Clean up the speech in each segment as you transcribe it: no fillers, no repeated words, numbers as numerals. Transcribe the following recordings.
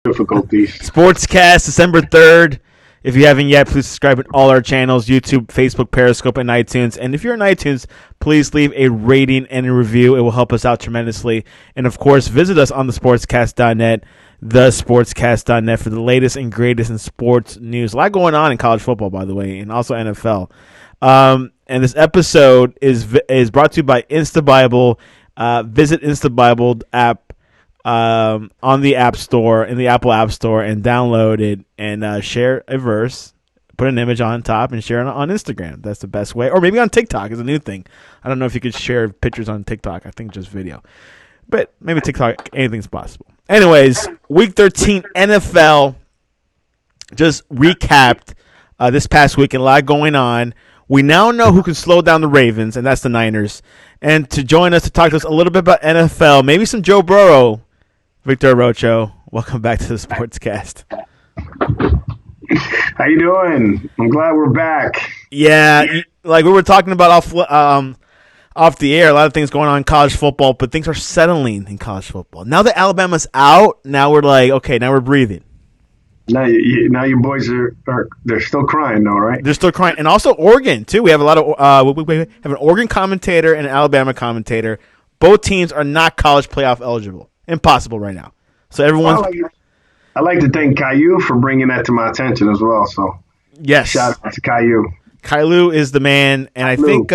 difficulties. Sportscast, December 3rd. If you haven't yet, please subscribe to all our channels, YouTube, Facebook, Periscope, and iTunes. And if you're on iTunes, please leave a rating and a review. It will help us out tremendously. And, of course, visit us on thesportscast.net, thesportscast.net, for the latest and greatest in sports news. A lot going on in college football, by the way, and also NFL. And this episode is brought to you by InstaBible. Visit InstaBible app on the App Store, in the Apple App Store, and download it and share a verse, put an image on top, and share it on Instagram. That's the best way. Or maybe on TikTok is a new thing. I don't know if you could share pictures on TikTok. I think just video. But maybe TikTok, anything's possible. Anyways, Week 13 NFL just recapped this past week, and a lot going on. We now know who can slow down the Ravens, and that's the Niners. And to join us to talk to us a little bit about NFL, maybe some Joe Burrow, Victor Arocho. Welcome back to the Sportscast. How you doing? I'm glad we're back. Yeah, like we were talking about off the air, a lot of things going on in college football, but things are settling in college football. Now that Alabama's out, now we're like, okay, now we're breathing. Now your boys are they're still crying though, right? They're still crying, and also Oregon too. We have a lot of we have an Oregon commentator and an Alabama commentator. Both teams are not college playoff eligible. Impossible right now. So everyone's. I like to thank Caillou for bringing that to my attention as well. So yes, shout out to Caillou. Caillou is the man, and I think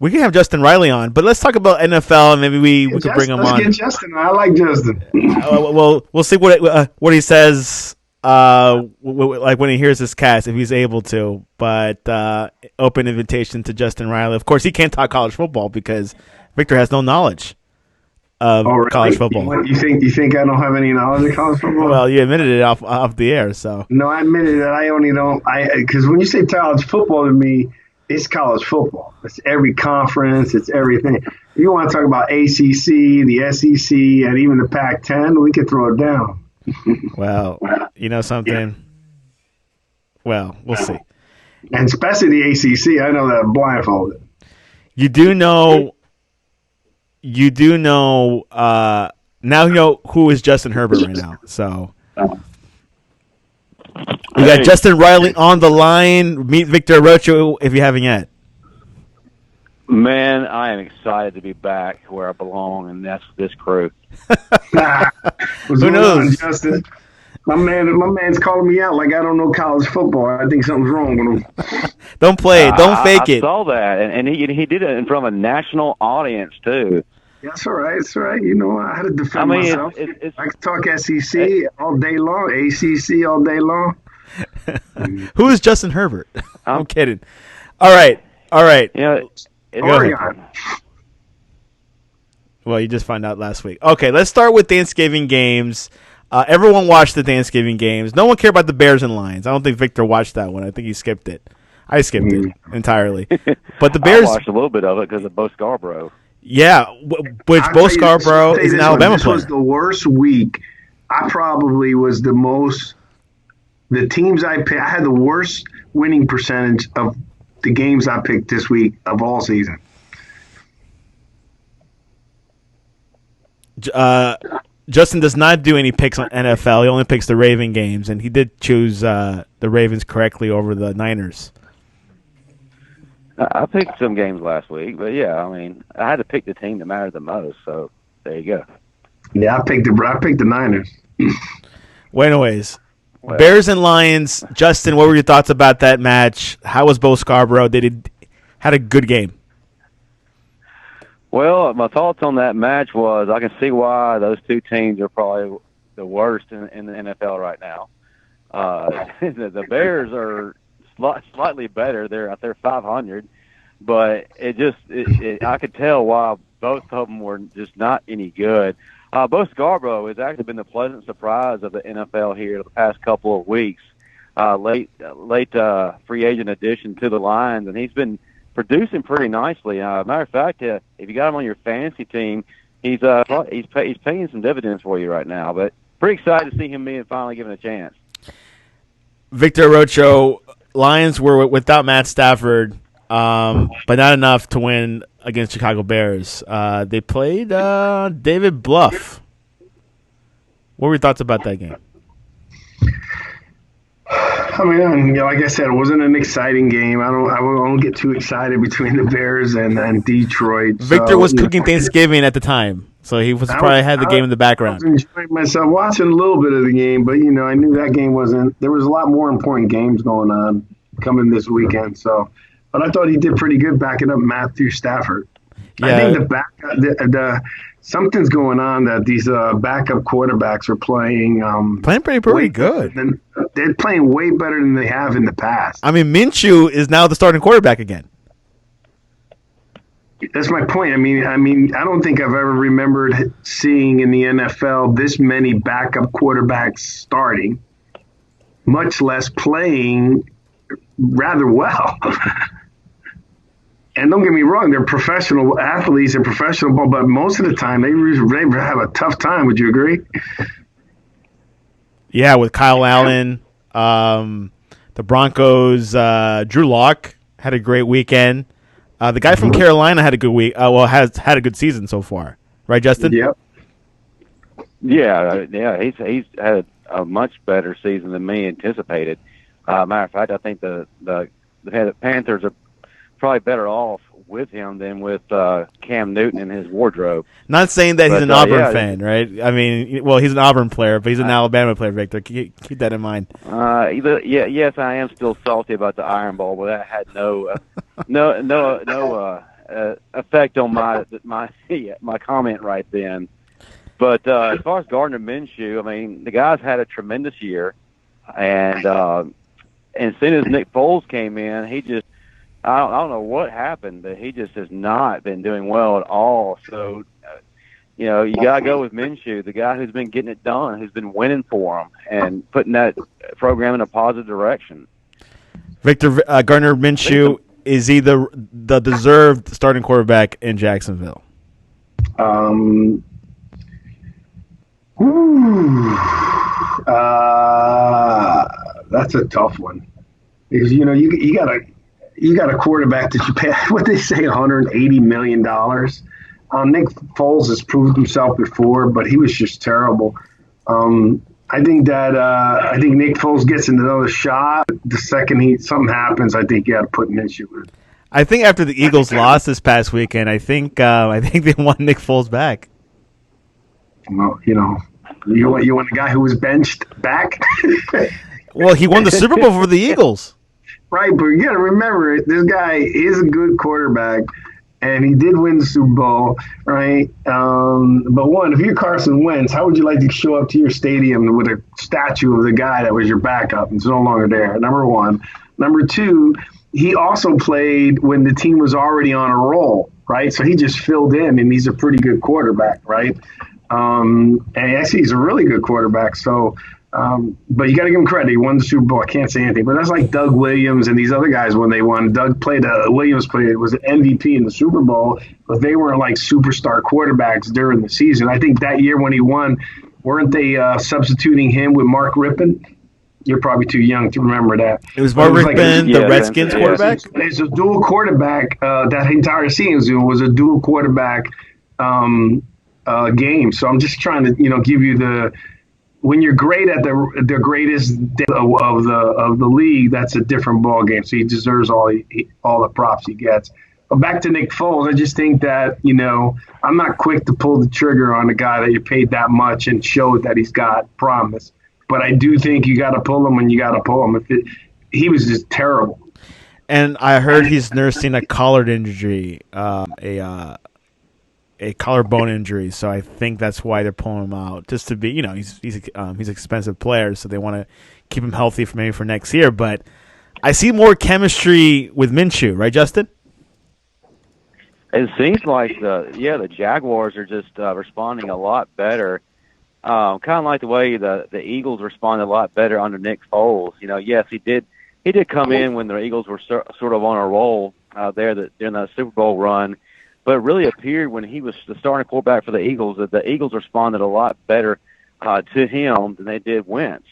we can have Justin Riley on, but let's talk about NFL, and maybe we could bring him on. Let's get Justin. I like Justin. We'll see what he says. Like when he hears this cast, if he's able to. But open invitation to Justin Riley. Of course, he can't talk college football because Victor has no knowledge of college football. You think I don't have any knowledge of college football? Well, you admitted it off the air, so. No, I admitted that I only don't. Because when you say college football to me, it's college football. It's every conference. It's everything. If you want to talk about ACC, the SEC, and even the Pac-10, we could throw it down. Well, you know something? Yeah. Well, we'll see. And especially the ACC, I know that I'm blindfolded. You do know. Now you know who is Justin Herbert right now. So we got Justin Riley on the line. Meet Victor Arocho if you haven't yet. Man, I am excited to be back where I belong, and that's this crew. Who knows, Justin? My man's calling me out like I don't know college football. I think something's wrong with him. Don't play it. Don't fake it. I saw that, and he did it in front of a national audience too. That's all right. It's all right. You know, I had to defend myself. I can talk SEC all day long, ACC all day long. Who is Justin Herbert? I'm kidding. All right. You know, Oregon. Well, you just found out last week. Okay, let's start with Thanksgiving games. Everyone watched the Thanksgiving games. No one cared about the Bears and Lions. I don't think Victor watched that one. I think he skipped it. I skipped it entirely. But the Bears. I watched a little bit of it because of Bo Scarborough. Yeah, which Bo Scarborough is an Alabama player. This was the worst week. I probably was the most. The teams I picked, I had the worst winning percentage of the games I picked this week of all season. Justin does not do any picks on NFL. He only picks the Raven games, and he did choose the Ravens correctly over the Niners. I picked some games last week, but yeah, I mean, I had to pick the team that mattered the most. So there you go. Yeah, I picked the Niners. Well, anyways, Bears and Lions. Justin, what were your thoughts about that match? How was Bo Scarborough? Had a good game. Well, my thoughts on that match was I can see why those two teams are probably the worst in the NFL right now. The Bears are slightly better. They're 500, but I could tell why both of them were just not any good. Bo Scarborough has actually been the pleasant surprise of the NFL here the past couple of weeks. Late free agent addition to the Lions, and he's been producing pretty nicely. Matter of fact, if you got him on your fantasy team, he's paying some dividends for you right now. But pretty excited to see him being finally given a chance. Victor Arocho, Lions were without Matt Stafford, but not enough to win against Chicago Bears. They played David Bluff. What were your thoughts about that game? I mean, like I said, it wasn't an exciting game. I don't get too excited between the Bears and Detroit. Victor So, was cooking Thanksgiving at the time, so he was probably had the game in the I was background. enjoying myself watching a little bit of the game, but I knew that game wasn't. There was a lot more important games going on coming this weekend. So, but I thought he did pretty good backing up Matthew Stafford. I think the something's going on that these backup quarterbacks are playing pretty good. They're playing way better than they have in the past. I mean, Minshew is now the starting quarterback again. That's my point. I mean, I don't think I've ever remembered seeing in the NFL this many backup quarterbacks starting, much less playing rather well. And don't get me wrong, they're professional athletes and professional ball, but most of the time they have a tough time. Would you agree? Yeah, with Kyle Allen, the Broncos, Drew Lock had a great weekend. The guy from Carolina had a good week. Has had a good season so far, right, Justin? Yep. Yeah. He's had a much better season than me anticipated. Matter of fact, I think the Panthers are probably better off with him than with Cam Newton in his wardrobe. Not saying that he's an Auburn fan, right? I mean, well, he's an Auburn player, but he's an Alabama player, Victor. Keep that in mind. Yes, I am still salty about the Iron Bowl, but that had no effect on my comment right then. But as far as Gardner Minshew, I mean, the guy's had a tremendous year, and as soon as Nick Foles came in, he just I don't know what happened, but he just has not been doing well at all. So, you got to go with Minshew, the guy who's been getting it done, who's been winning for him and putting that program in a positive direction. Victor, Gardner Minshew, is he the deserved starting quarterback in Jacksonville? That's a tough one. Because, you got a quarterback that you pay, what they say, $180 million. Nick Foles has proved himself before, but he was just terrible. I think Nick Foles gets another shot. The second something happens, I think you got to put Minshew in. I think after the Eagles lost this past weekend, I think they want Nick Foles back. Well, you want a guy who was benched back? Well, he won the Super Bowl for the Eagles. Right, but you got to remember, this guy is a good quarterback, and he did win the Super Bowl, right? But one, if you're Carson Wentz, how would you like to show up to your stadium with a statue of the guy that was your backup and is no longer there? Number one. Number two, he also played when the team was already on a roll, right? So he just filled in, and he's a pretty good quarterback, right? And actually, he's a really good quarterback. So, but you got to give him credit. He won the Super Bowl. I can't say anything. But that's like Doug Williams and these other guys when they won. Williams was an MVP in the Super Bowl, but they weren't like superstar quarterbacks during the season. I think that year when he won, weren't they substituting him with Mark Rippon? You're probably too young to remember that. It was Mark Rippon, the Redskins quarterback? It's a dual quarterback. That entire season was a dual quarterback game. So I'm just trying to, give you when you're great at the greatest of the league, that's a different ball game. So he deserves all the props he gets. But back to Nick Foles, I just think that I'm not quick to pull the trigger on a guy that you paid that much and showed that he's got promise. But I do think you got to pull him when you got to pull him. He was just terrible. And I heard he's nursing a collard injury, a collarbone injury, so I think that's why they're pulling him out, just to be, he's an expensive player, so they want to keep him healthy for next year. But I see more chemistry with Minshew, right, Justin? It seems like the Jaguars are just responding a lot better, kind of like the way the Eagles responded a lot better under Nick Foles. Yes, he did come in when the Eagles were sort of on a roll during that Super Bowl run. But it really appeared when he was the starting quarterback for the Eagles that the Eagles responded a lot better to him than they did Wentz.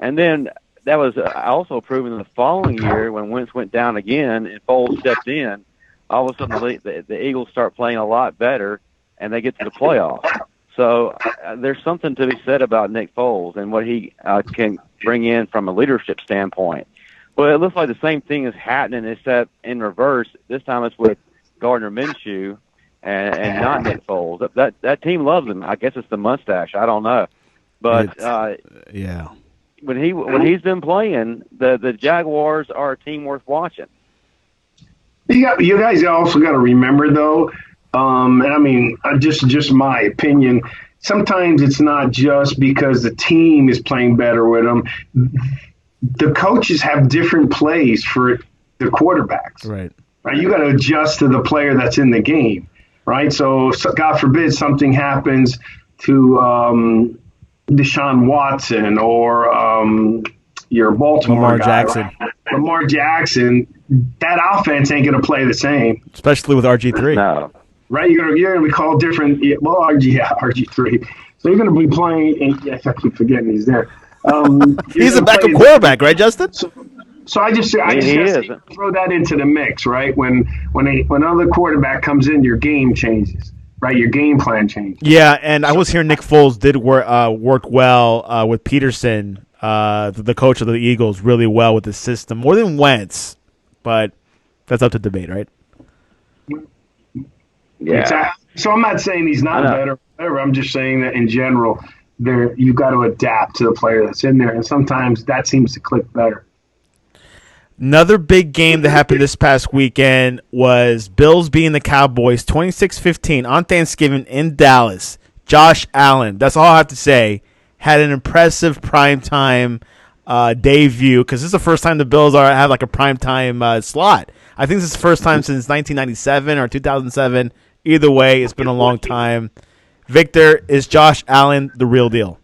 And then that was also proven in the following year when Wentz went down again and Foles stepped in. All of a sudden the Eagles start playing a lot better, and they get to the playoffs. So there's something to be said about Nick Foles and what he can bring in from a leadership standpoint. Well, it looks like the same thing is happening, except in reverse. This time it's with Gardner Minshew and not Nick Foles. That team loves him. I guess it's the mustache. I don't know, but yeah, when he's been playing, the Jaguars are a team worth watching. You guys also got to remember though, and I mean, just my opinion. Sometimes it's not just because the team is playing better with them. The coaches have different plays for the quarterbacks. Right. You got to adjust to the player that's in the game, right? So God forbid something happens to Deshaun Watson or your Baltimore Lamar guy, Jackson. Right? Lamar Jackson, that offense ain't going to play the same. Especially with RG3. No. Right? You're going to be called different. Well, RG3. So you're going to be playing. Yes, I keep forgetting he's there. He's a backup quarterback, right, Justin? So I just throw that into the mix, right? When another quarterback comes in, your game changes, right? Your game plan changes. Yeah, and I was hearing Nick Foles did work well with Peterson, the coach of the Eagles, really well with the system, more than Wentz, but that's up to debate, right? Yeah. Exactly. So I'm not saying he's not better. Whatever. I'm just saying that in general, you've got to adapt to the player that's in there, and sometimes that seems to click better. Another big game that happened this past weekend was Bills beating the Cowboys 26-15 on Thanksgiving in Dallas. Josh Allen, that's all I have to say, had an impressive primetime debut because this is the first time the Bills have like a primetime slot. I think this is the first time since 1997 or 2007. Either way, it's been a long time. Victor, is Josh Allen the real deal?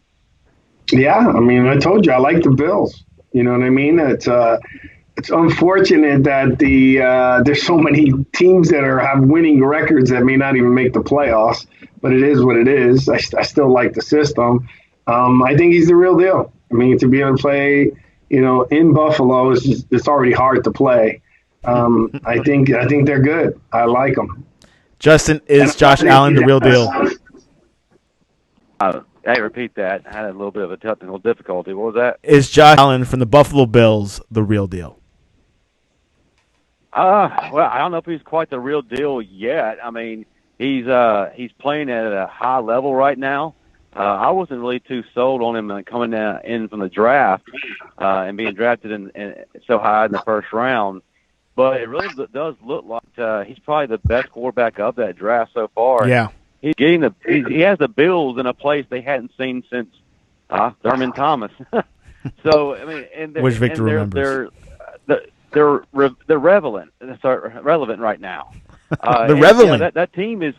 Yeah, I mean, I told you I like the Bills. You know what I mean? It's unfortunate that there's so many teams that have winning records that may not even make the playoffs, but it is what it is. I still like the system. I think he's the real deal. I mean, to be able to play, in Buffalo it's already hard to play. I think they're good. I like them. Justin, is Josh Allen the real deal? Hey, repeat that. I had a little bit of a technical difficulty. What was that? Is Josh Allen from the Buffalo Bills the real deal? Well, I don't know if he's quite the real deal yet. I mean, he's playing at a high level right now. I wasn't really too sold on him coming in from the draft and being drafted in so high in the first round. But it really does look like he's probably the best quarterback of that draft so far. Yeah. He's getting he has the Bills in a place they hadn't seen since Thurman Thomas. So I mean, which Victor remembers. They're relevant. Relevant right now. They're relevant. That team is.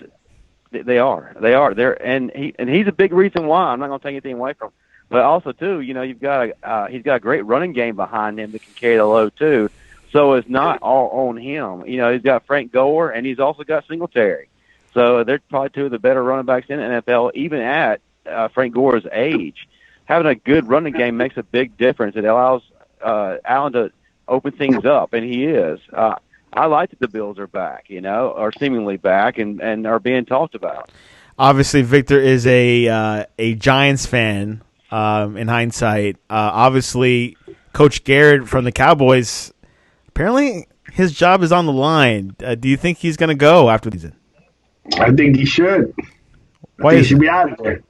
They are. They're and he's a big reason why. I'm not going to take anything away from him. But also too, he's got a great running game behind him that can carry the load too. So it's not all on him. He's got Frank Gore and he's also got Singletary. So they're probably two of the better running backs in the NFL, even at Frank Gore's age. Having a good running game makes a big difference. It allows Allen to open things up, and he is. I like that the Bills are back, are seemingly back and are being talked about. Obviously, Victor is a Giants fan in hindsight. Obviously, Coach Garrett from the Cowboys, apparently his job is on the line. Do you think he's going to go after the season? I think he should. Why he should be out of there.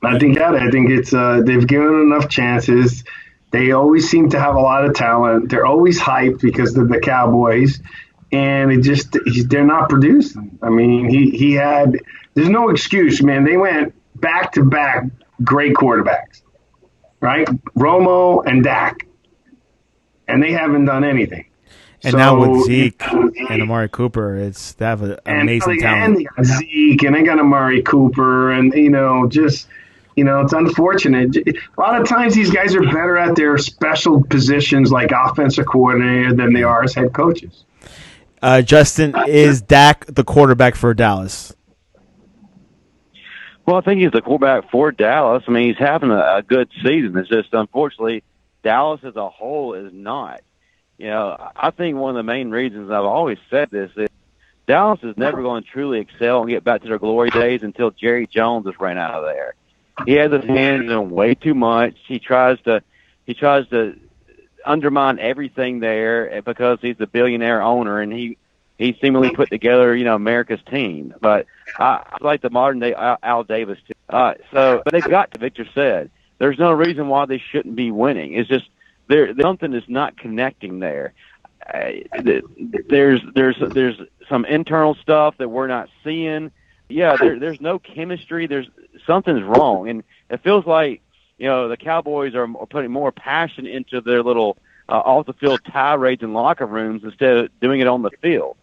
I think it's they've given him enough chances. They always seem to have a lot of talent. They're always hyped because of the Cowboys, and they're not producing. I mean, there's no excuse, man. They went back to back great quarterbacks, right? Romo and Dak, and they haven't done anything. And now with Zeke and Amari Cooper, they have an amazing talent. And they got Zeke, and they got Amari Cooper, and it's unfortunate. A lot of times these guys are better at their special positions like offensive coordinator than they are as head coaches. Justin, is Dak the quarterback for Dallas? Well, I think he's the quarterback for Dallas. I mean, he's having a good season. It's just, unfortunately, Dallas as a whole is not. I think one of the main reasons I've always said this is Dallas is never going to truly excel and get back to their glory days until Jerry Jones is ran out of there. He has his hands in way too much. He tries to undermine everything there because he's the billionaire owner, and he seemingly put together, America's team. But I like the modern day Al Davis too. But they've got to, Victor said, there's no reason why they shouldn't be winning. It's just something is not connecting there. There's some internal stuff that we're not seeing. Yeah, there's no chemistry. Something's wrong, and it feels like the Cowboys are putting more passion into their little off the field tirades in locker rooms instead of doing it on the field.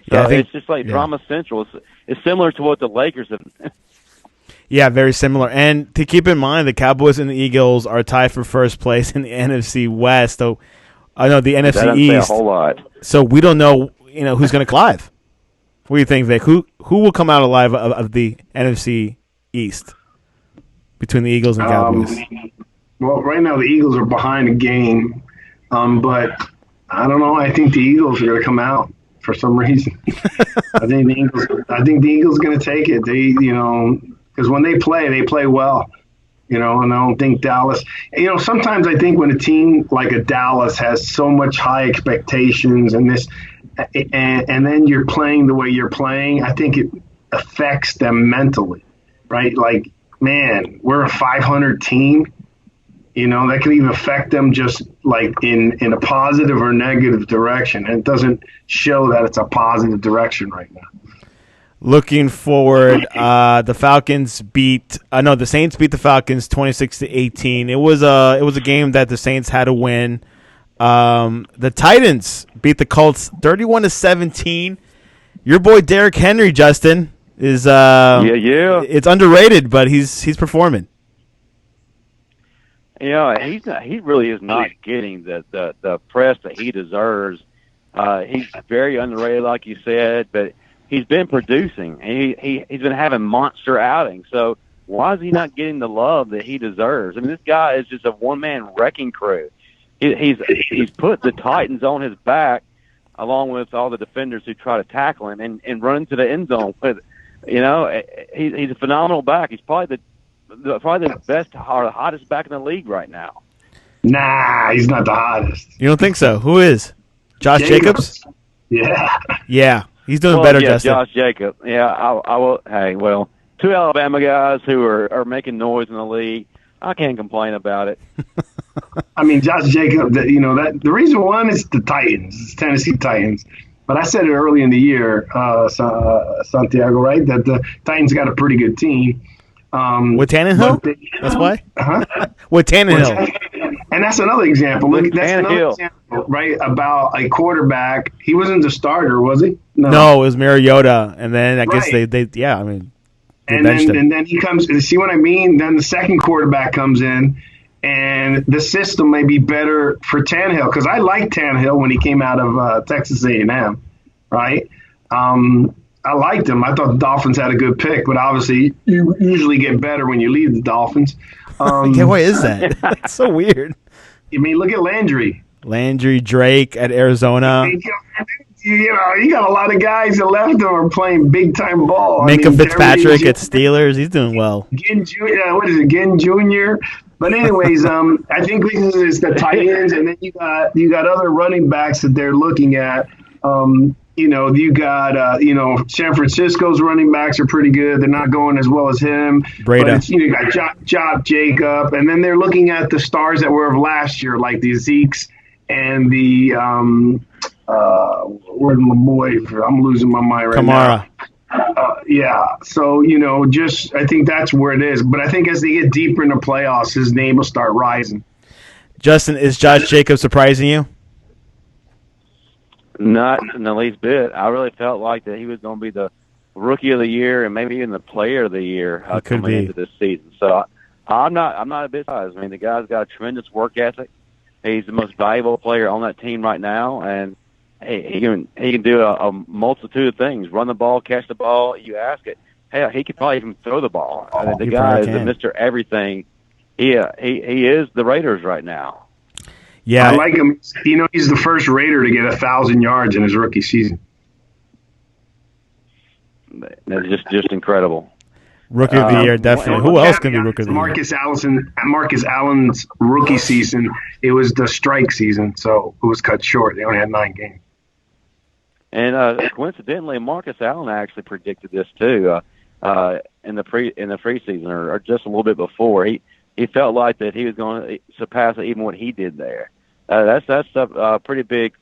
So it's just like drama central. It's similar to what the Lakers have. Yeah, very similar. And to keep in mind, the Cowboys and the Eagles are tied for first place in the NFC West. So I know the NFC that East. Say a whole lot. So we don't know, who's going to collide. What do you think, Vic? Who will come out alive of the NFC East between the Eagles and Cowboys? Well, right now the Eagles are behind the game, but I don't know. I think the Eagles are going to come out for some reason. I think the Eagles are going to take it. They, because when they play well. And I don't think Dallas. Sometimes I think when a team like a Dallas has so much high expectations and then you're playing the way you're playing, I think it affects them mentally, right? Like, man, we're a 500 team. That can even affect them just like in a positive or negative direction. And it doesn't show that it's a positive direction right now. Looking forward, the Falcons the Saints beat the Falcons 26-18. It was a game that the Saints had to win. The Titans beat the Colts 31-17. Your boy Derrick Henry, Justin, is it's underrated, but he's performing. He really is not getting the press that he deserves. He's very underrated, like you said, but he's been producing. He's been having monster outings. So why is he not getting the love that he deserves? I mean, this guy is just a one-man wrecking crew. He's put the Titans on his back, along with all the defenders who try to tackle him and run into the end zone. But he's a phenomenal back. He's probably the best or the hottest back in the league right now. Nah, he's not the hottest. You don't think so? Who is? Josh Jacobs? Yeah. He's doing better, Justin. Josh Jacobs. Yeah, I will. Hey, well, two Alabama guys who are making noise in the league. I can't complain about it. I mean, Josh Jacobs, that the reason one is the Titans, it's Tennessee Titans. But I said it early in the year, Santiago, right, that the Titans got a pretty good team. With Tannehill? That's why? With Tannehill. And that's another example. Look, that's another example, right, about a quarterback. He wasn't the starter, was he? No, it was Mariota. And then I guess they benched him. And then he comes – see what I mean? Then the second quarterback comes in, and the system may be better for Tannehill. Because I liked Tannehill when he came out of Texas A&M, right? I liked him. I thought the Dolphins had a good pick, but obviously you usually get better when you leave the Dolphins. Why is that? It's so weird. I mean, look at Landry. Drake at Arizona. You got a lot of guys that left them are playing big-time ball. Minka Fitzpatrick at Steelers. He's doing well. Ginn Jr.? But anyways, I think because it's the tight ends, and then you got other running backs that they're looking at. You got San Francisco's running backs are pretty good. They're not going as well as him. Breda. But you got Josh Jacob, and then they're looking at the stars that were of last year, like the Zekes and the where's my boy? I'm losing my mind right Kamara. now. So I think that's where it is. But I think as they get deeper in the playoffs, his name will start rising. Justin, is Josh Jacobs surprising you? Not in the least bit. I really felt like that he was going to be the rookie of the year and maybe even the player of the year coming into this season. So I'm not a bit surprised. I mean, the guy's got a tremendous work ethic. He's the most valuable player on that team right now, and he can do a multitude of things: run the ball, catch the ball. You ask it. Hell, he could probably even throw the ball. The guy is Mr. Everything. He is the Raiders right now. Yeah, I like him. He's the first Raider to get 1,000 yards in his rookie season. It's just incredible. Rookie of the year, definitely. Who else can be rookie of the year? Marcus Allen's rookie season, it was the strike season, so it was cut short. They only had 9 games. And coincidentally, Marcus Allen actually predicted this too in the preseason or just a little bit before. He felt like that he was going to surpass even what he did there. That's a pretty big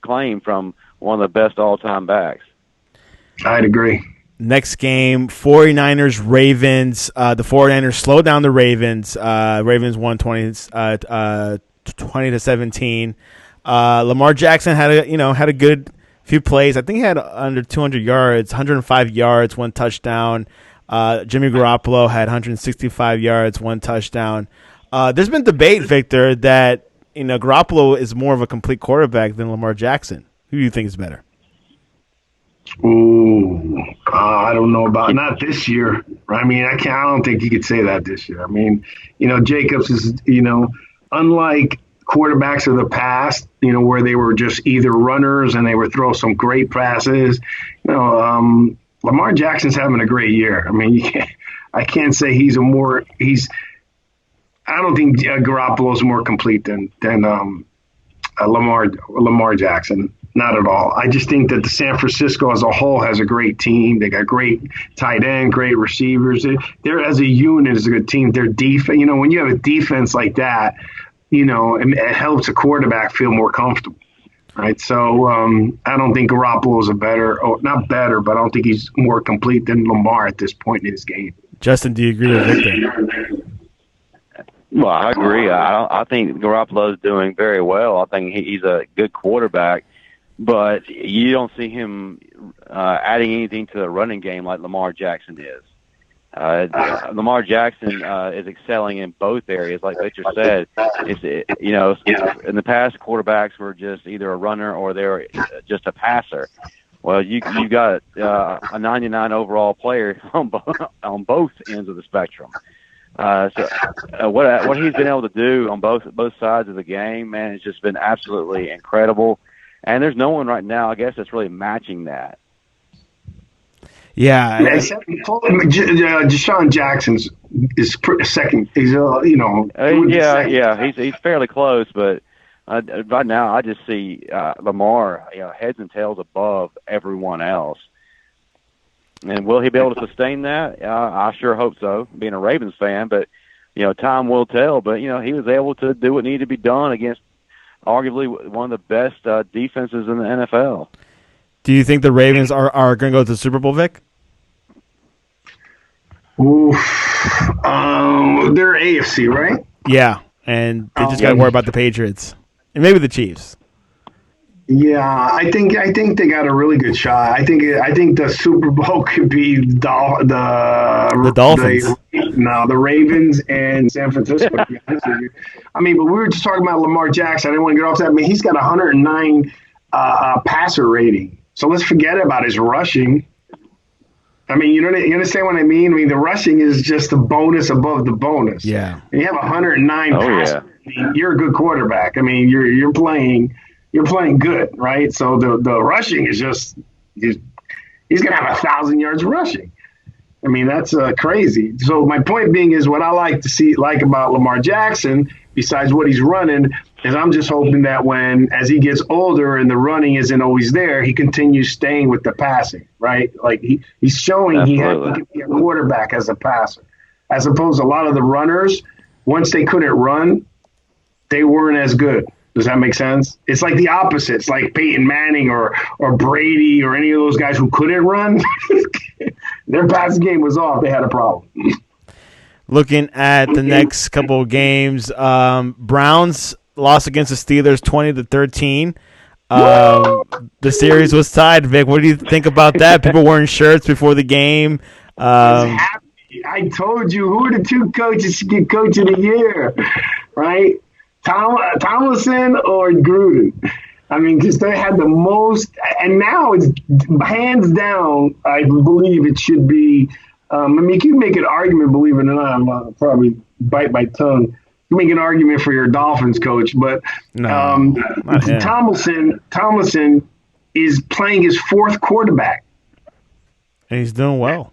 claim from one of the best all-time backs. I'd agree. Next game, 49ers-Ravens. The 49ers slowed down the Ravens. Ravens won 20-17. Lamar Jackson had a good few plays. I think he had under 200 yards, 105 yards, 1 touchdown. Jimmy Garoppolo had 165 yards, 1 touchdown. There's been debate, Victor, that Garoppolo is more of a complete quarterback than Lamar Jackson. Who do you think is better? Ooh, I don't know about not this year. I mean, I don't think you could say that this year. I mean, Jacobs is, unlike quarterbacks of the past, where they were just either runners and they would throw some great passes. Lamar Jackson's having a great year. I mean, I can't say I don't think Garoppolo's more complete than Lamar Jackson. Not at all. I just think that the San Francisco as a whole has a great team. They got great tight end, great receivers. They're as a unit is a good team. Their defense, when you have a defense like that, it helps a quarterback feel more comfortable, right? So I don't think Garoppolo is not better, but I don't think he's more complete than Lamar at this point in his game. Justin, do you agree with Victor? Well, I agree. I think Garoppolo is doing very well. I think he's a good quarterback. But you don't see him adding anything to the running game like Lamar Jackson is. Lamar Jackson is excelling in both areas, like Victor said. In the past, quarterbacks were just either a runner or they were just a passer. Well, you got a 99 overall player on both ends of the spectrum. What he's been able to do on both sides of the game, man, has just been absolutely incredible. And there's no one right now, I guess, that's really matching that. Yeah. Deshaun Jackson's is second. He's he's fairly close, but right now I just see Lamar, heads and tails above everyone else. And will he be able to sustain that? I sure hope so, being a Ravens fan. But time will tell. But he was able to do what needed to be done against arguably one of the best defenses in the NFL. Do you think the Ravens are going to go to the Super Bowl, Vic? Oof. They're AFC, right? Yeah, and they just got to worry about the Patriots and maybe the Chiefs. Yeah, I think they got a really good shot. I think the Super Bowl could be the Dolphins. The Ravens and San Francisco. To be honest with you. I mean, but we were just talking about Lamar Jackson. I didn't want to get off that. I mean, he's got 109 passer rating. So let's forget about his rushing. I mean, you understand what I mean? I mean, the rushing is just the bonus above the bonus. Yeah. And you have 109 passer. Yeah. You're a good quarterback. I mean, you're playing good, right? So the rushing is just he's going to have 1,000 yards rushing. I mean, that's crazy. So my point being is what I like about Lamar Jackson, besides what he's running, is I'm just hoping that as he gets older and the running isn't always there, he continues staying with the passing, right? Like he's showing he can be a quarterback as a passer, as opposed to a lot of the runners, once they couldn't run, they weren't as good. Does that make sense? It's like the opposite. It's like Peyton Manning or Brady or any of those guys who couldn't run. Their passing game was off. They had a problem. Looking at the next couple of games, Browns lost against the Steelers 20-13. The series was tied. Vic, what do you think about that? People wearing shirts before the game. I told you who are the two coaches to get Coach of the Year, right? Tomlinson or Gruden. I mean, because they had the most, and now it's hands down, I believe it should be. I mean, you can make an argument, believe it or not, I'll probably bite my tongue. You can make an argument for your Dolphins coach, but Tomlinson is playing his fourth quarterback. And he's doing well.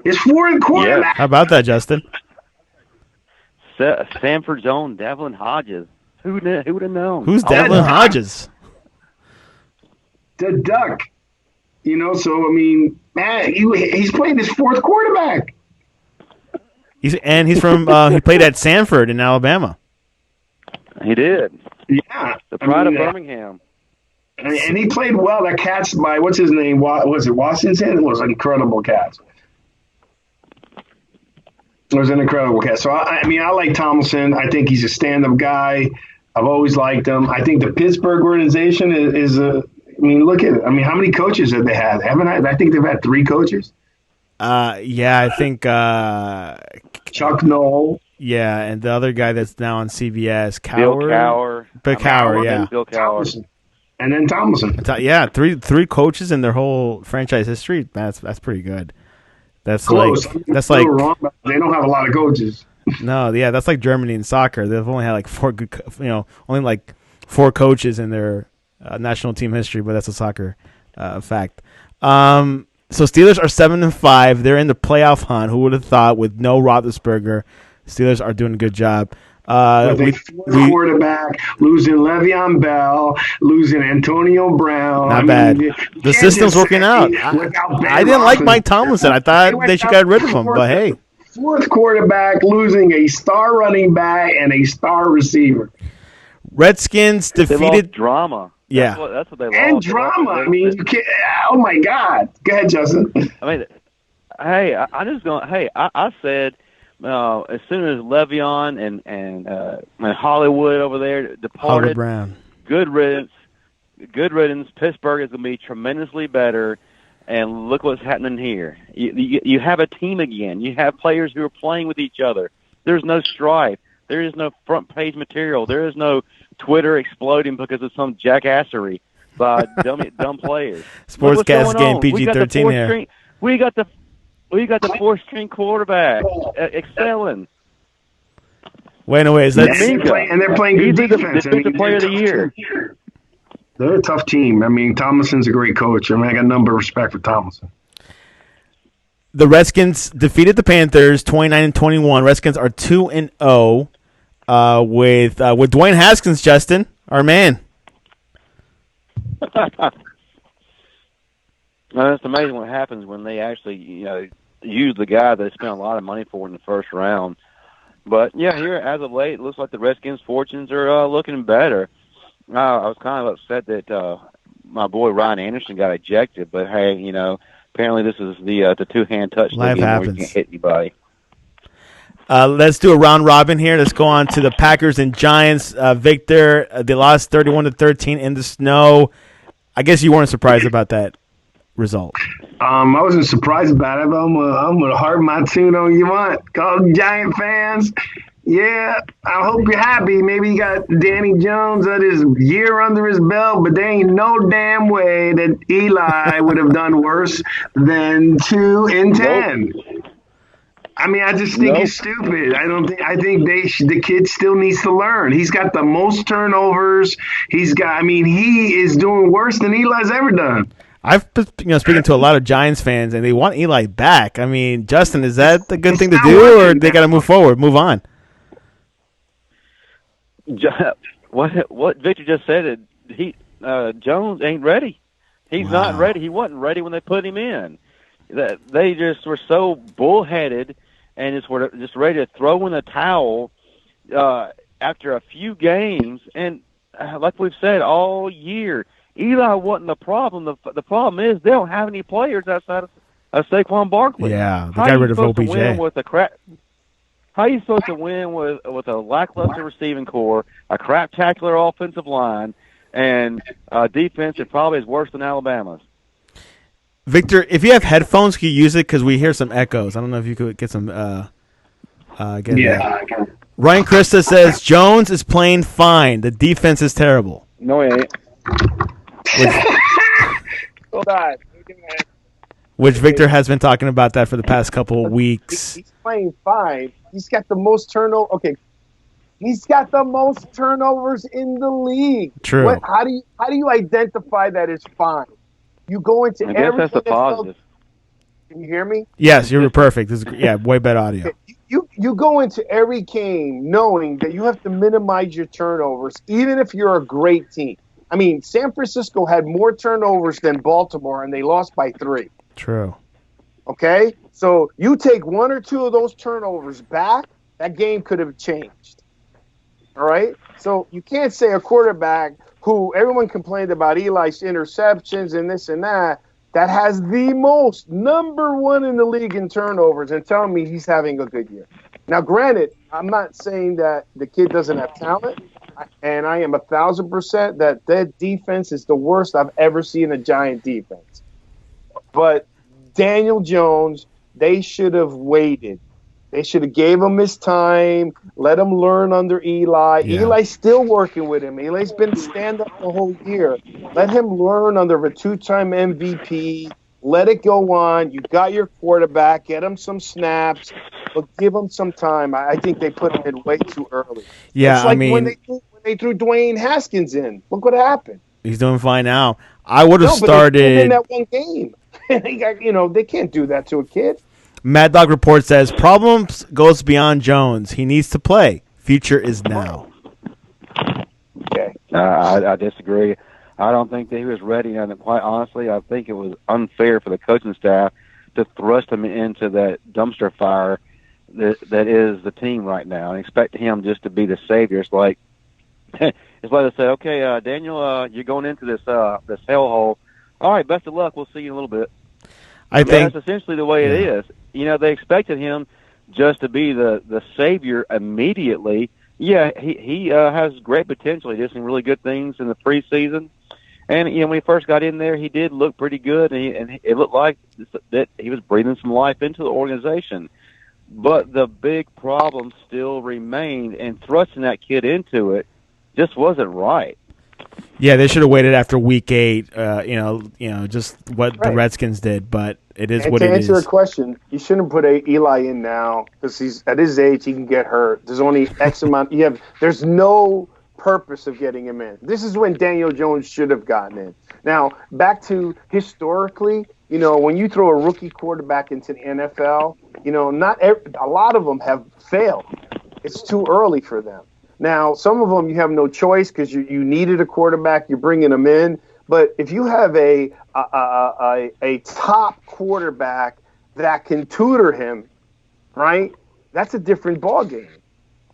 His fourth quarterback. How about that, Justin? Stanford's own Devlin Hodges. Who would have known? Who's Devlin Hodges? The Duck. So, I mean, man, he's playing his fourth quarterback. He's from he played at Sanford in Alabama. He did. Yeah. The pride of Birmingham. And he played well. That catch by, what's his name? Was it Washington? It was an incredible catch. It was an incredible catch. So, I like Tomlinson. I think he's a stand-up guy. I've always liked him. I think the Pittsburgh organization is look at it. I mean, how many coaches have they had? I think they've had 3 coaches. Yeah, I think Chuck Noll. Yeah, and the other guy that's now on CBS, Bill Cowher. Bill Cowher, yeah. Bill Cowher. And then Tomlinson. Yeah, three coaches in their whole franchise history. That's pretty good. That's close. like wrong, but they don't have a lot of coaches. No, yeah, that's like Germany in soccer. They've only had like 4 good, only like 4 coaches in their national team history, but that's a soccer fact. So Steelers are 7-5. They're in the playoff hunt. Who would have thought? With no Roethlisberger, Steelers are doing a good job. Quarterback, losing Le'Veon Bell, losing Antonio Brown. Not bad. The system's working out. I didn't like Mike Tomlinson. I thought they should get rid of him, but hey. Fourth quarterback, losing a star running back and a star receiver. Redskins defeated drama. Yeah, that's what they lost. And drama. I mean, you can't. Oh my God. Go ahead, Justin. I mean, hey, I said as soon as Le'Veon and Hollywood over there departed, Brown. Good riddance. Pittsburgh is going to be tremendously better. And look what's happening here. You have a team again. You have players who are playing with each other. There's no strife. There is no front page material. There is no Twitter exploding because of some jackassery by dumb players. Sportscast game PG-13 here. We got the 4th-string quarterback excelling. Wait, is that and they're playing good defense. The player of the year. They're a tough team. I mean, Tomlinson's a great coach. I mean, I got a number of respect for Tomlinson. The Redskins defeated the Panthers 29-21. Redskins are 2-0 with Dwayne Haskins, Justin, our man. Well, it's amazing what happens when they actually, use the guy that they spent a lot of money for in the first round. But yeah, here as of late, it looks like the Redskins' fortunes are looking better. I was kind of upset that my boy Ryan Anderson got ejected, but hey, apparently this is the two-hand touch life happens. Where you can't hit anybody. Let's do a round robin here. Let's go on to the Packers and Giants. Victor, they lost 31-13 in the snow. I guess you weren't surprised about that result. I wasn't surprised about it, but I'm gonna harp my tune on you want. Call Giant fans. Yeah, I hope you're happy. Maybe you got Danny Jones at his year under his belt, but there ain't no damn way that Eli would have done worse than 2-10. Nope. I mean, I just think he's stupid. I think the kid still needs to learn. He's got the most turnovers. He is doing worse than Eli's ever done. I've been speaking to a lot of Giants fans, and they want Eli back. I mean, Justin, is that the good thing to do, or they got to move on? What Victor just said, Jones ain't ready. He's not ready. He wasn't ready when they put him in. They just were so bullheaded and just ready to throw in the towel after a few games. And like we've said all year, Eli wasn't the problem. The problem is they don't have any players outside of Saquon Barkley. Yeah, they got rid of OBJ. How are you supposed to win with a lackluster receiving core, a crap-tacular offensive line, and a defense that probably is worse than Alabama's? Victor, if you have headphones, can you use it? Because we hear some echoes. I don't know if you could get some. Ryan Krista says Jones is playing fine. The defense is terrible. No, he ain't. Hold on. Which Victor has been talking about that for the past couple of weeks. He's playing fine. He's got the most turnover. Okay, he's got the most turnovers in the league. True. How do you identify that as fine? You go into I guess that's a positive. Can you hear me? Yes, you're perfect. This is, way better audio. You go into every game knowing that you have to minimize your turnovers, even if you're a great team. I mean, San Francisco had more turnovers than Baltimore, and they lost by 3. True. Okay? So you take 1 or 2 of those turnovers back, that game could have changed. All right? So you can't say a quarterback who everyone complained about Eli's interceptions and this and that has the most, number 1 in the league in turnovers, and tell me he's having a good year. Now, granted, I'm not saying that the kid doesn't have talent, and I am 1,000% that defense is the worst I've ever seen a Giant defense. But Daniel Jones, they should have waited. They should have gave him his time, let him learn under Eli. Yeah. Eli's still working with him. Eli's been stand-up the whole year. Let him learn under a 2-time MVP. Let it go on. You got your quarterback. Get him some snaps, but give him some time. I think they put him in way too early. Yeah, it's like I mean, when they threw Dwayne Haskins in. Look what happened. He's doing fine now. I would have But started they in that one game. They can't do that to a kid. Mad Dog Report says problems goes beyond Jones. He needs to play. Future is now. Okay. I disagree. I don't think that he was ready, and quite honestly, I think it was unfair for the coaching staff to thrust him into that dumpster fire that is the team right now, and expect him just to be the savior. It's like they say, okay, Daniel, you're going into this hellhole. All right, best of luck. We'll see you in a little bit. I think that's essentially the way it is. They expected him just to be the savior immediately. Yeah, he has great potential. He did some really good things in the preseason. And, when he first got in there, he did look pretty good, and it looked like that he was breathing some life into the organization. But the big problem still remained, and thrusting that kid into it just wasn't right. Yeah, they should have waited after week 8, just what the Redskins did, but it is what it is. To answer your question, you shouldn't put Eli in now because he's at his age, he can get hurt. There's only X amount. There's no purpose of getting him in. This is when Daniel Jones should have gotten in. Now, back to historically, when you throw a rookie quarterback into the NFL, a lot of them have failed. It's too early for them. Now, some of them you have no choice because you needed a quarterback. You're bringing them in. But if you have a top quarterback that can tutor him, right, that's a different ballgame.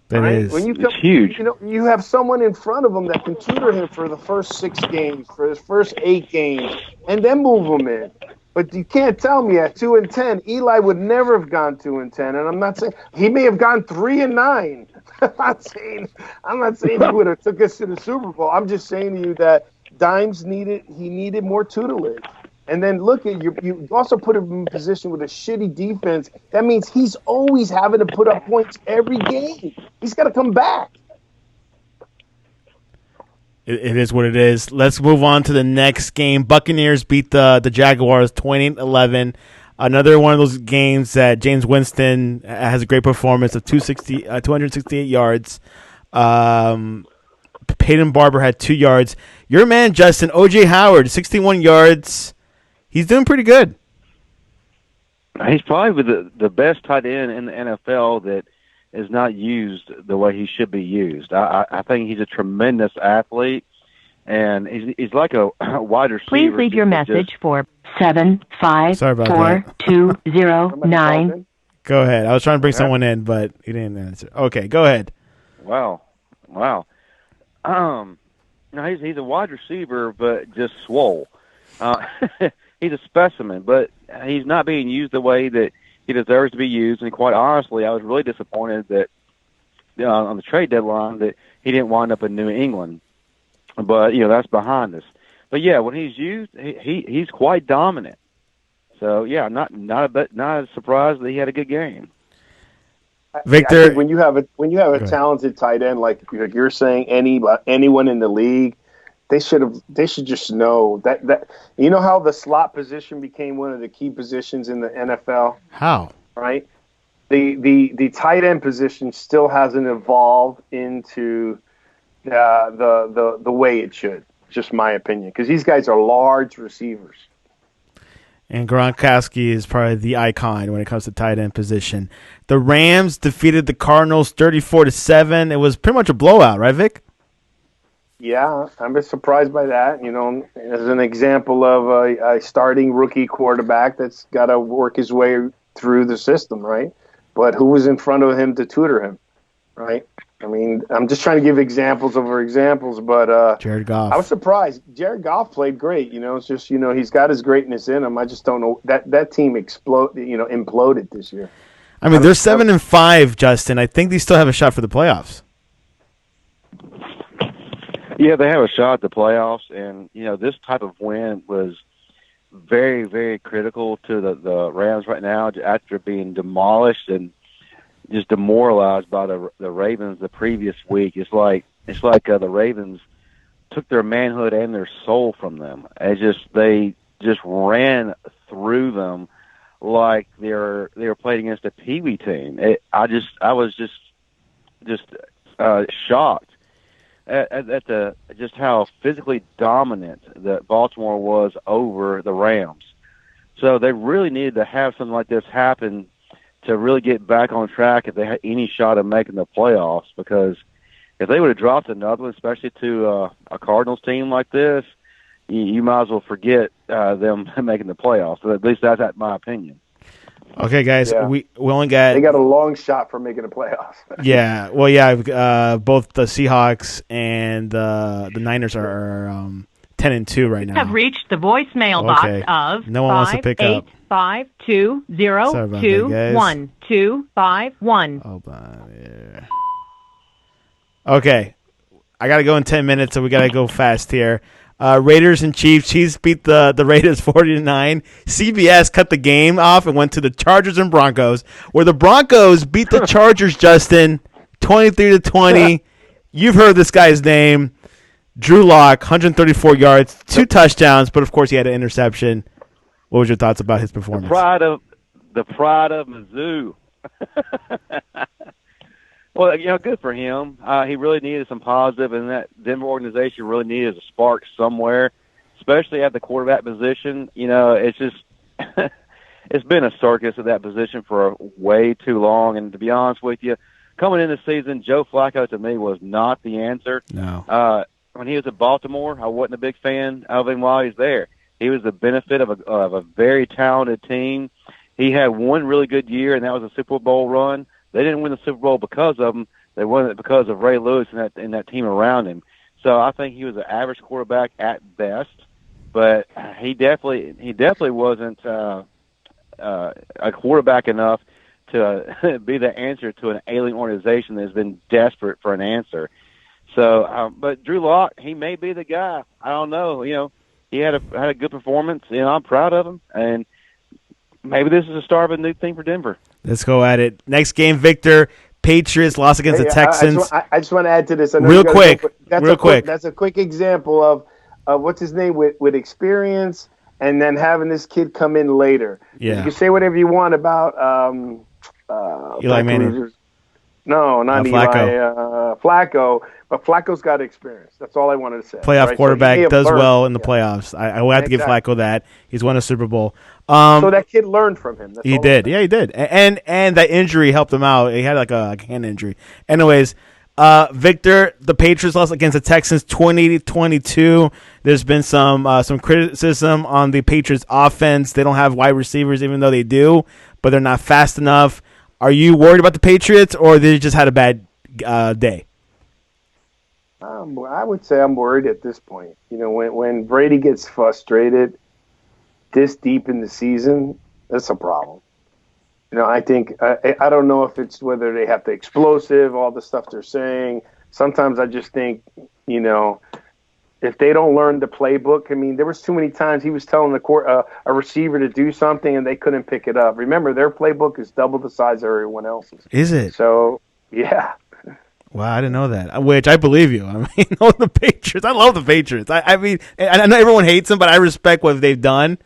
That right? is. It's huge. You have someone in front of him that can tutor him for the first 6 games, for his first 8 games, and then move him in. But you can't tell me at 2-10, Eli would never have gone 2-10, and I'm not saying he may have gone 3-9. I'm not saying he would have took us to the Super Bowl. I'm just saying to you that Dimes needed more tutelage. And then look at you also put him in a position with a shitty defense. That means he's always having to put up points every game. He's got to come back. It is what it is. Let's move on to the next game. Buccaneers beat the Jaguars 20-11. Another one of those games that James Winston has a great performance of 268 yards. Peyton Barber had 2 yards. Your man, Justin, O.J. Howard, 61 yards. He's doing pretty good. He's probably the best tight end in the NFL that is not used the way he should be used. I think he's a tremendous athlete, and he's like a wide receiver. Please leave your message for 754-209. Go ahead. I was trying to bring someone in, but he didn't answer. Okay, go ahead. Wow. He's a wide receiver, but just swole. He's a specimen, but he's not being used the way that he deserves to be used. And quite honestly, I was really disappointed that on the trade deadline that he didn't wind up in New England. But that's behind us. But yeah, when he's used, he's quite dominant. So yeah, not a surprise that he had a good game. Victor, I think when you have a talented tight end like you're saying, anyone in the league, they should just know that how the slot position became one of the key positions in the NFL. How? Right. The tight end position still hasn't evolved into the way it should. Just my opinion, because these guys are large receivers. And Gronkowski is probably the icon when it comes to tight end position. The Rams defeated the Cardinals 34-7. It was pretty much a blowout, right, Vic? Yeah, I'm a bit surprised by that. As an example of a starting rookie quarterback that's got to work his way through the system, right? But who was in front of him to tutor him, right? I mean, I'm just trying to give examples over examples, but Jared Goff. I was surprised. Jared Goff played great. It's just he's got his greatness in him. I just don't know that team imploded this year. I mean, they're 7-5, Justin. I think they still have a shot for the playoffs. Yeah, they have a shot at the playoffs, and this type of win was very, very critical to the Rams right now after being demolished and just demoralized by the Ravens the previous week. It's like the Ravens took their manhood and their soul from them. They just ran through them like they were playing against a peewee team. I was just shocked at just how physically dominant that Baltimore was over the Rams. So they really needed to have something like this happen to really get back on track if they had any shot of making the playoffs, because if they would have dropped another one, especially to a Cardinals team like this, you might as well forget them making the playoffs. So at least that's my opinion. Okay, guys, yeah. we only got... They got a long shot for making the playoffs. Yeah, well, yeah, both the Seahawks and the Niners are 10-2 right now. Have reached the voicemail box of no one wants to pick up. 585202121. Hold on here. Okay, I got to go in 10 minutes, so we got to go fast here. Raiders and Chiefs. Chiefs beat the Raiders 40-9. CBS cut the game off and went to the Chargers and Broncos, where the Broncos beat the Chargers, Justin, 23-20. You've heard this guy's name. Drew Lock, 134 yards, 2 touchdowns, but of course he had an interception. What was your thoughts about his performance? The pride of Mizzou. Well, good for him. He really needed some positive, and that Denver organization really needed a spark somewhere, especially at the quarterback position. It's just it's been a circus at that position for way too long. And to be honest with you, coming in the season, Joe Flacco to me was not the answer. No. When he was at Baltimore, I wasn't a big fan of him while he's there. He was the benefit of a very talented team. He had one really good year, and that was a Super Bowl run. They didn't win the Super Bowl because of him. They won it because of Ray Lewis and that team around him. So I think he was an average quarterback at best, but he definitely wasn't a quarterback enough to be the answer to an ailing organization that's been desperate for an answer. So, but Drew Lock, he may be the guy. I don't know. He had a good performance. I'm proud of him, and maybe this is the start of a new thing for Denver. Let's go at it. Next game, Victor. Patriots lost against the Texans. I just want to add to this. Real quick. That's a quick example of what's his name with experience, and then having this kid come in later. Yeah. You can say whatever you want about Eli Manning. No, not Flacco. Flacco. But Flacco's got experience. That's all I wanted to say. Playoff quarterback, so does well in the playoffs. I will have to give Flacco that. He's won a Super Bowl. So that kid learned from him. He did. Yeah, he did. And that injury helped him out. He had like a hand injury. Anyways, Victor, the Patriots lost against the Texans 20-22. There's been some criticism on the Patriots offense. They don't have wide receivers, even though they do, but they're not fast enough. Are you worried about the Patriots, or they just had a bad day? I would say I'm worried at this point. When Brady gets frustrated this deep in the season, that's a problem. I think I don't know if it's whether they have the explosive, all the stuff they're saying. Sometimes I just think, if they don't learn the playbook, I mean, there was too many times he was telling a receiver to do something and they couldn't pick it up. Remember, their playbook is double the size of everyone else's. Is it? So, yeah. Wow, I didn't know that. Which I believe you. I mean, the Patriots. I love the Patriots. I mean, I know everyone hates them, but I respect what they've done.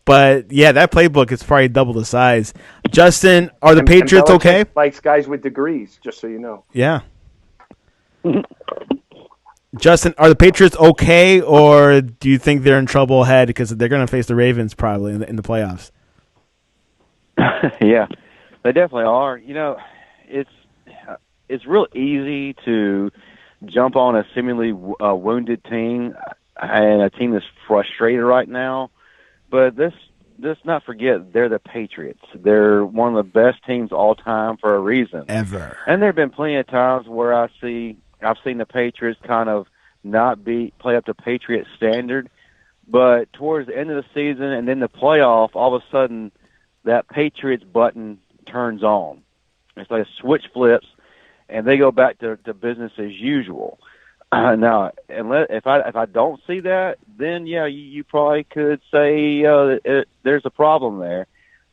But yeah, that playbook is probably double the size. Justin, are the Patriots okay? Likes guys with degrees, just so you know. Yeah. Justin, are the Patriots okay, or do you think they're in trouble ahead because they're going to face the Ravens probably in the playoffs? Yeah, they definitely are. You know, it's real easy to jump on a seemingly wounded team and a team that's frustrated right now. But let's not forget they're the Patriots. They're one of the best teams all time for a reason. Ever. And there have been plenty of times where I've seen the Patriots kind of not play up to Patriot standard. But towards the end of the season and then the playoff, all of a sudden that Patriots button turns on. It's like a switch flips, and they go back to business as usual. Now, if I don't see that, then yeah, you probably could say there's a problem there.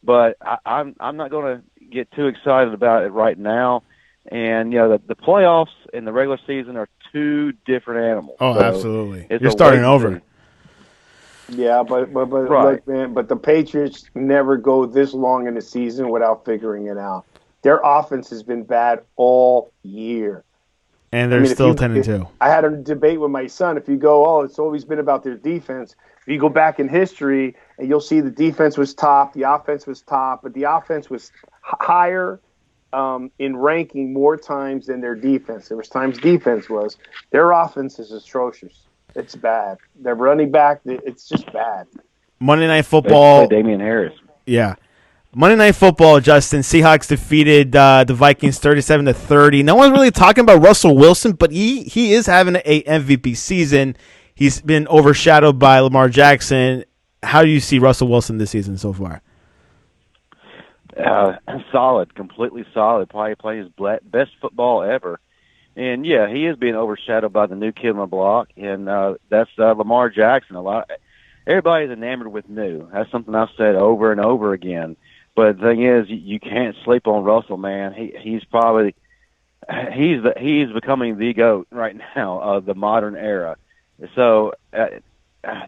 But I'm not going to get too excited about it right now. And you know, the playoffs and the regular season are two different animals. Oh, so absolutely. You're starting over. Yeah, but Right. look, man, but the Patriots never go this long in the season without figuring it out. Their offense has been bad all year. And they're still 10-2. I had a debate with my son. If you go, it's always been about their defense. If you go back in history, and you'll see the defense was top, the offense was top, but the offense was higher in ranking more times than their defense. There was times defense was. Their offense is atrocious. It's bad. They're running back. It's just bad. Monday Night Football. Damian Harris. Yeah. Monday Night Football, Justin. Seahawks defeated the Vikings 37-30. No one's really talking about Russell Wilson, but he is having a MVP season. He's been overshadowed by Lamar Jackson. How do you see Russell Wilson this season so far? Solid, completely solid. Probably playing his best football ever. And yeah, he is being overshadowed by the new kid on the block, and that's Lamar Jackson. Everybody's enamored with new. That's something I've said over and over again. But the thing is, you can't sleep on Russell, man. He's becoming the GOAT right now of the modern era. So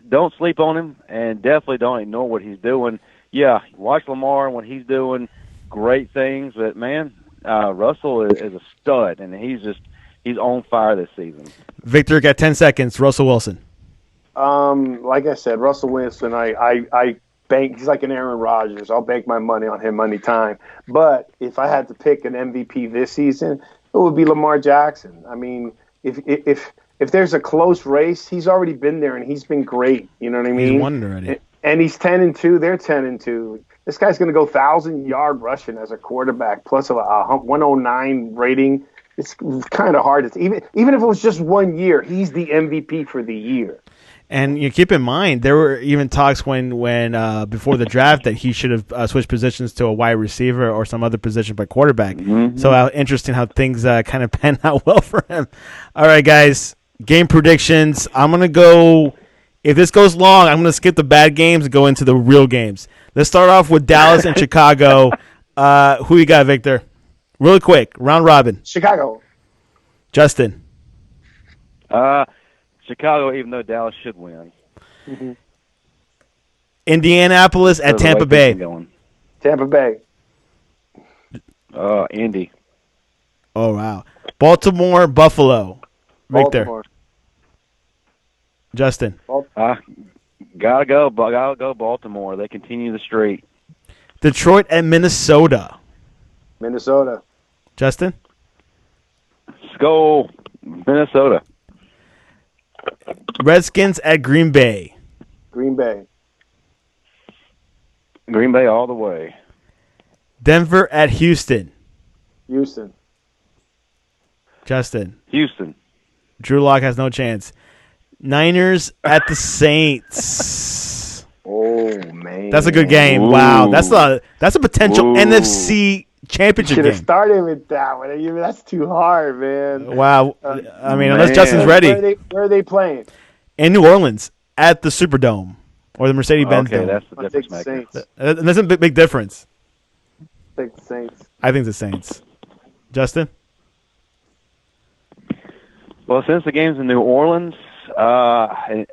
don't sleep on him, and definitely don't ignore what he's doing. Yeah, watch Lamar when he's doing great things, but man, Russell is a stud, and he's on fire this season. Victor, got 10 seconds. Russell Wilson. Like I said, Russell Wilson, I bank. He's like an Aaron Rodgers. I'll bank my money on him anytime. But if I had to pick an MVP this season, it would be Lamar Jackson. I mean, if there's a close race, he's already been there and he's been great. You know what I mean? He's won already. And he's 10-2. They're 10-2. This guy's going to go 1,000-yard rushing as a quarterback, plus a 109 rating. It's kind of hard. Even if it was just 1 year, he's the MVP for the year. And you keep in mind, there were even talks when before the draft that he should have switched positions to a wide receiver or some other position by quarterback. Mm-hmm. So interesting how things kind of pan out well for him. All right, guys, game predictions. I'm going to go, if this goes long, I'm going to skip the bad games and go into the real games. Let's start off with Dallas and Chicago. Who you got, Victor? Really quick, round robin. Chicago. Justin. Chicago, even though Dallas should win. Mm-hmm. Indianapolis at Tampa Bay. Tampa Bay. Indy. Oh, wow. Baltimore, Buffalo. Victor. Baltimore. Justin. Gotta go Baltimore. They continue the streak. Detroit at Minnesota. Minnesota. Justin. Let's go Minnesota. Redskins at Green Bay. Green Bay. Green Bay all the way. Denver at Houston. Houston. Justin. Houston. Drew Lock has no chance. Niners at the Saints. Oh, man. That's a good game. Ooh. Wow. That's a potential Ooh. NFC championship Should game. have started with that one. That's too hard, man. Wow. I mean, unless Justin's ready. Where are they playing? In New Orleans at the Superdome or the Mercedes-Benz Dome. Dome. That's the difference maker. There's a big difference. Take the Saints. I think the Saints. Justin? Well, since the game's in New Orleans,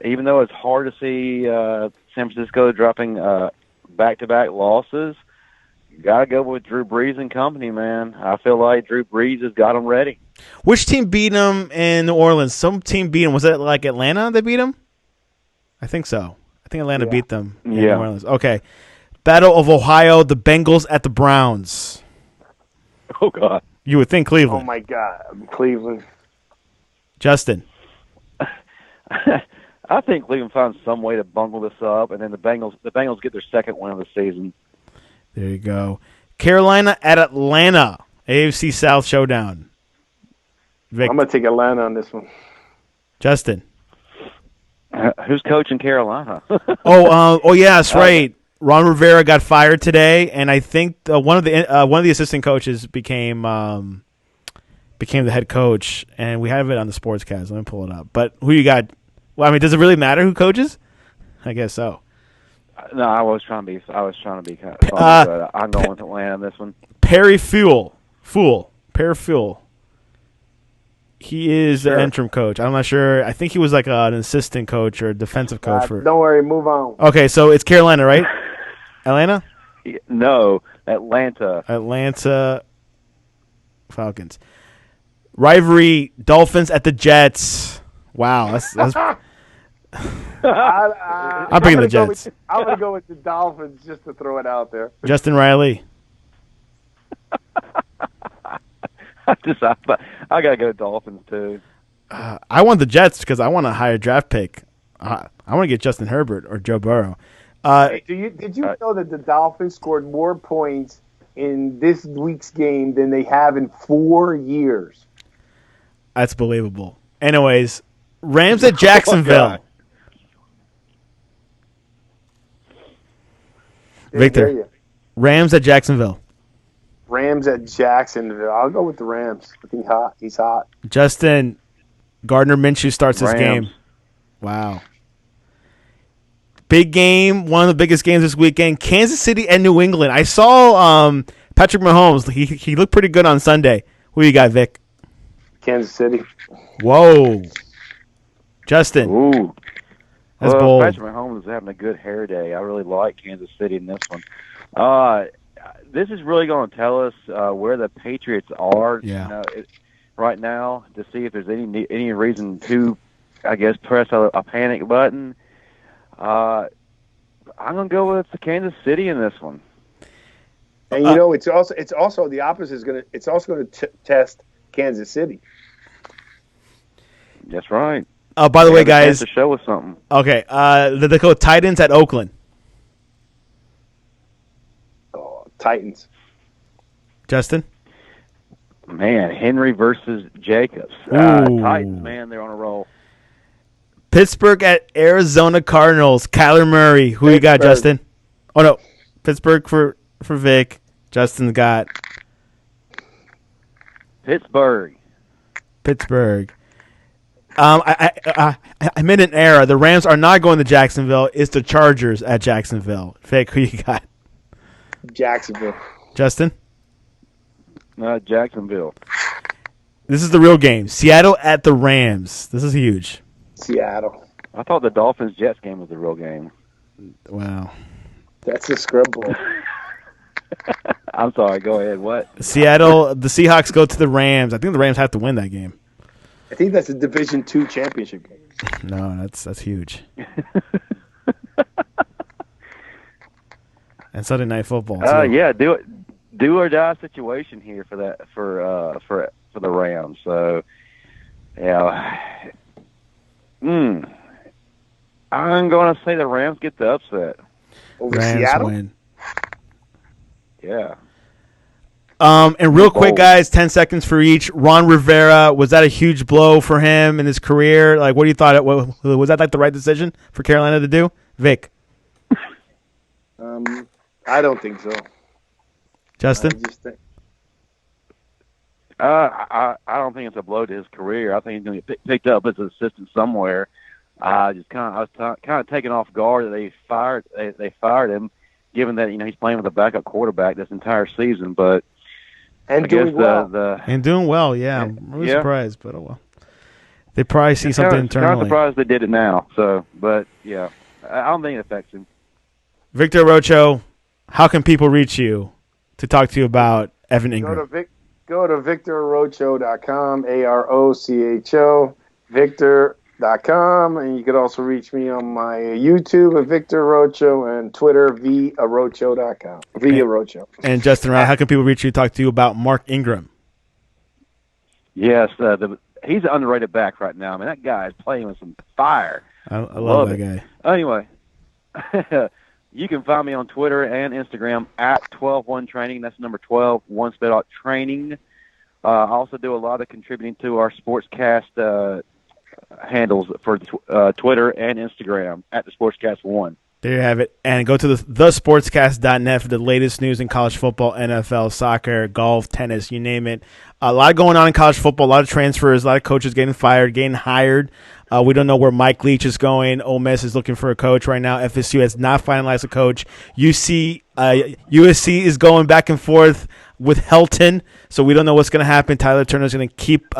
even though it's hard to see San Francisco dropping back-to-back losses, Gotta go with Drew Brees and company, man. I feel like Drew Brees has got them ready. Which team beat them in New Orleans? Some team beat them. Was it like Atlanta that beat them? I think so. I think Atlanta beat them in New Orleans. Okay. Battle of Ohio, the Bengals at the Browns. Oh, God. You would think Cleveland. Oh, my God. Cleveland. Justin. I think Cleveland finds some way to bungle this up, and then the Bengals get their second win of the season. There you go. Carolina at Atlanta. AFC South showdown. Vic. I'm going to take Atlanta on this one. Justin. Who's coaching Carolina? Yeah, that's right. Ron Rivera got fired today, and I think one of the assistant coaches became the head coach, and we have it on the Sportscast. Let me pull it up. But who you got? Well, I mean, does it really matter who coaches? I guess so. No, I was trying to be kind of funny, but I'm going with Atlanta on this one. Perry Fool. He is the interim coach. I'm not sure. I think he was like an assistant coach or a defensive coach. Don't worry, move on. Okay, so it's Carolina, right? Atlanta? No, Atlanta. Atlanta Falcons. Rivalry, Dolphins at the Jets. Wow, that's I'm bringing the Jets. I'm going to go with the Dolphins just to throw it out there. Justin Riley. I got to go Dolphins, too. I want the Jets because I want a higher draft pick. I want to get Justin Herbert or Joe Burrow. Did you know that the Dolphins scored more points in this week's game than they have in 4 years? That's believable. Anyways, Rams at Jacksonville. Victor. Rams at Jacksonville. Rams at Jacksonville. I'll go with the Rams. I think he's hot. Justin, Gardner Minshew starts this game. Wow. Big game, one of the biggest games this weekend. Kansas City and New England. I saw Patrick Mahomes. He looked pretty good on Sunday. Who you got, Vic? Kansas City. Whoa. Justin. Ooh. That's bold. Patrick Mahomes is having a good hair day. I really like Kansas City in this one. This is really going to tell us where the Patriots are right now to see if there's any reason to, I guess, press a panic button. I'm going to go with Kansas City in this one. And it's also the opposite is going to. It's also going to test Kansas City. That's right. By the way, guys, to show us something. Okay, they go Titans at Oakland. Titans. Justin? Man, Henry versus Jacobs. Titans, man, they're on a roll. Pittsburgh at Arizona Cardinals. Kyler Murray. Who you got, Justin? Oh, no. Pittsburgh for Vic. Justin's got Pittsburgh. I made an error. The Rams are not going to Jacksonville. It's the Chargers at Jacksonville. Vic, who you got? Jacksonville. Justin? Jacksonville. This is the real game. Seattle at the Rams. This is huge. Seattle. I thought the Dolphins-Jets game was the real game. Wow. That's a scribble. I'm sorry. Go ahead. What? Seattle, the Seahawks go to the Rams. I think the Rams have to win that game. I think that's a Division II championship game. No, that's huge. And Sunday Night Football, too. Yeah, do or die situation here for the Rams. So, yeah. I'm going to say the Rams get the upset. Over Rams Seattle? win. Yeah. And real quick, guys, 10 seconds for each. Ron Rivera, was that a huge blow for him in his career? Like, what do you thought? Was that like the right decision for Carolina to do? Vic? I don't think so. Justin? I just think. I don't think it's a blow to his career. I think he's going to get picked up as an assistant somewhere. I was kind of taken off guard that they fired him, given that he's playing with a backup quarterback this entire season. But and doing well, yeah. I'm really surprised, but oh well. They probably see something internally. Kind of surprised they did it now. So, but yeah, I don't think it affects him. Victor Arocho, how can people reach you? to talk to you about Evan Ingram? Go to VictorArocho.com, AROCHO, Victor.com, and you can also reach me on my YouTube at Victor Arocho and Twitter, VArocho.com. VArocho. And Justin, how can people reach you to talk to you about Mark Ingram? Yes, he's an underrated back right now. I mean, that guy is playing with some fire. I love that guy. Anyway, you can find me on Twitter and Instagram at 121training. That's number 12, one spelled out training. I also do a lot of contributing to our Sportscast handles for Twitter and Instagram at the Sportscast1. There you have it. And go to thesportscast.net for the latest news in college football, NFL, soccer, golf, tennis, you name it. A lot going on in college football, a lot of transfers, a lot of coaches getting fired, getting hired. We don't know where Mike Leach is going. Ole Miss is looking for a coach right now. FSU has not finalized a coach. USC is going back and forth with Helton, so we don't know what's going to happen. Tyler Turner is going to keep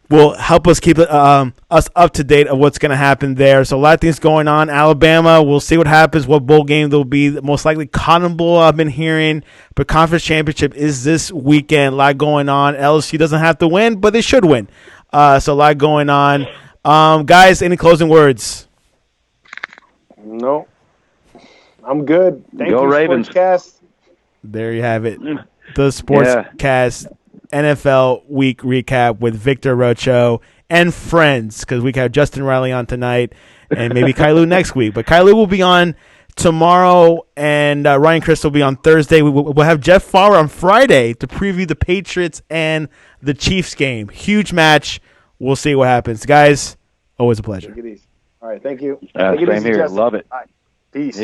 will help us keep us up to date of what's going to happen there. So a lot of things going on. Alabama, we'll see what happens, what bowl game there will be. Most likely Cotton Bowl, I've been hearing. But conference championship is this weekend. A lot going on. LSU doesn't have to win, but they should win. So a lot going on. Guys, any closing words? No. I'm good. Thank you, Ravens. Sportscast. There you have it. The Sportscast NFL week recap with Victor Arocho and friends, because we have Justin Riley on tonight and maybe Kailu next week. But Kailu will be on tomorrow, and Ryan Chris will be on Thursday. We'll have Jeff Farr on Friday to preview the Patriots and the Chiefs game. Huge match. We'll see what happens. Guys, always a pleasure. Take it easy. All right, thank you. Same here. Love it. All right. Peace.